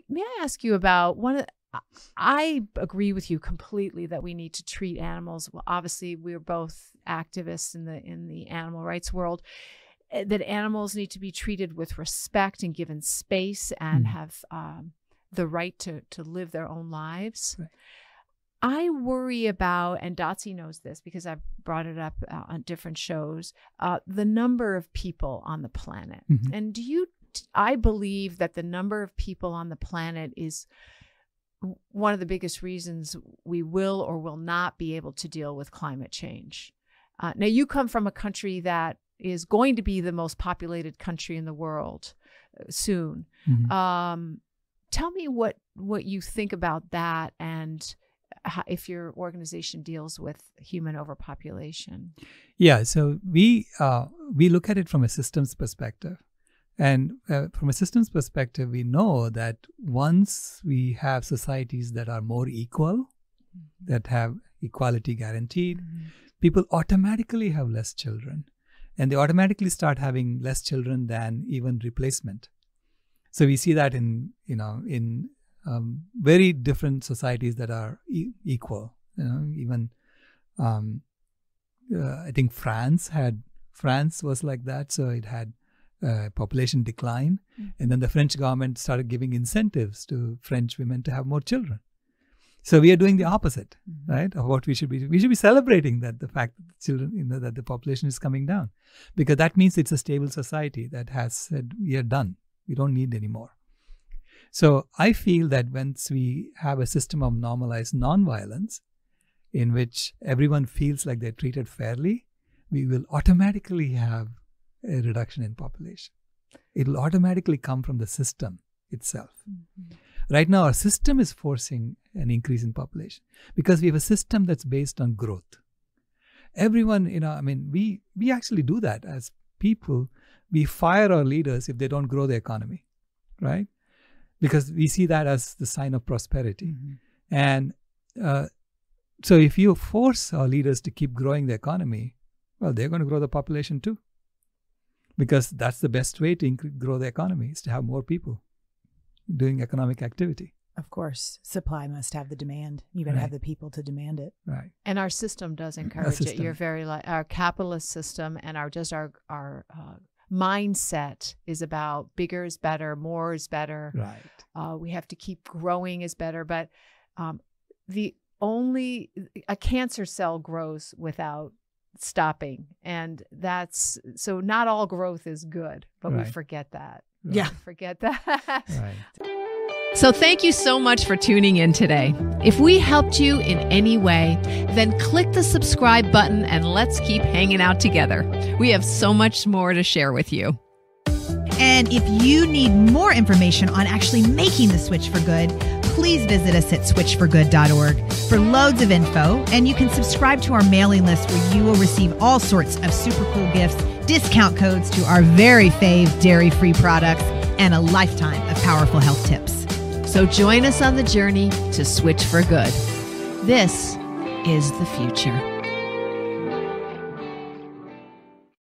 may I ask you about I agree with you completely that we need to treat animals. Well, obviously, we're both activists in the animal rights world. That animals need to be treated with respect and given space and have the right to live their own lives. Right. I worry about, and Dotsie knows this because I've brought it up on different shows, the number of people on the planet. And I believe that the number of people on the planet is one of the biggest reasons we will or will not be able to deal with climate change. Now, you come from a country that is going to be the most populated country in the world soon. Tell me what you think about that, and if your organization deals with human overpopulation. Yeah, so we look at it from a systems perspective. And from a systems perspective, we know that once we have societies that are more equal, that have equality guaranteed, people automatically have less children. And they automatically start having less children than even replacement. So we see that in very different societies that are equal. Even I think France was like that. So it had population decline, and then the French government started giving incentives to French women to have more children. So we are doing the opposite, right, of what we should be. We should be celebrating that the fact that the children, that the population is coming down, because that means it's a stable society that has said we are done. We don't need any more. So I feel that once we have a system of normalized nonviolence, in which everyone feels like they're treated fairly, we will automatically have a reduction in population. It will automatically come from the system itself. Right now, our system is forcing an increase in population because we have a system that's based on growth. Everyone, we actually do that as people. We fire our leaders if they don't grow the economy, right? Because we see that as the sign of prosperity. And so if you force our leaders to keep growing the economy, well, they're going to grow the population too. Because that's the best way to grow the economy, is to have more people doing economic activity. Of course, supply must have the demand. You got to have the people to demand it. Right. And our system does encourage it. You're very our capitalist system and our mindset is about bigger is better, more is better. Right. We have to keep growing is better, but a cancer cell grows without stopping, and that's so not all growth is good, but we forget that. Yeah, forget that. Right. So thank you so much for tuning in today. If we helped you in any way, then click the subscribe button and let's keep hanging out together. We have so much more to share with you. And if you need more information on actually making the switch for good, please visit us at switchforgood.org for loads of info. And you can subscribe to our mailing list where you will receive all sorts of super cool gifts, discount codes to our very fave dairy-free products, and a lifetime of powerful health tips. So join us on the journey to switch for good. This is the future.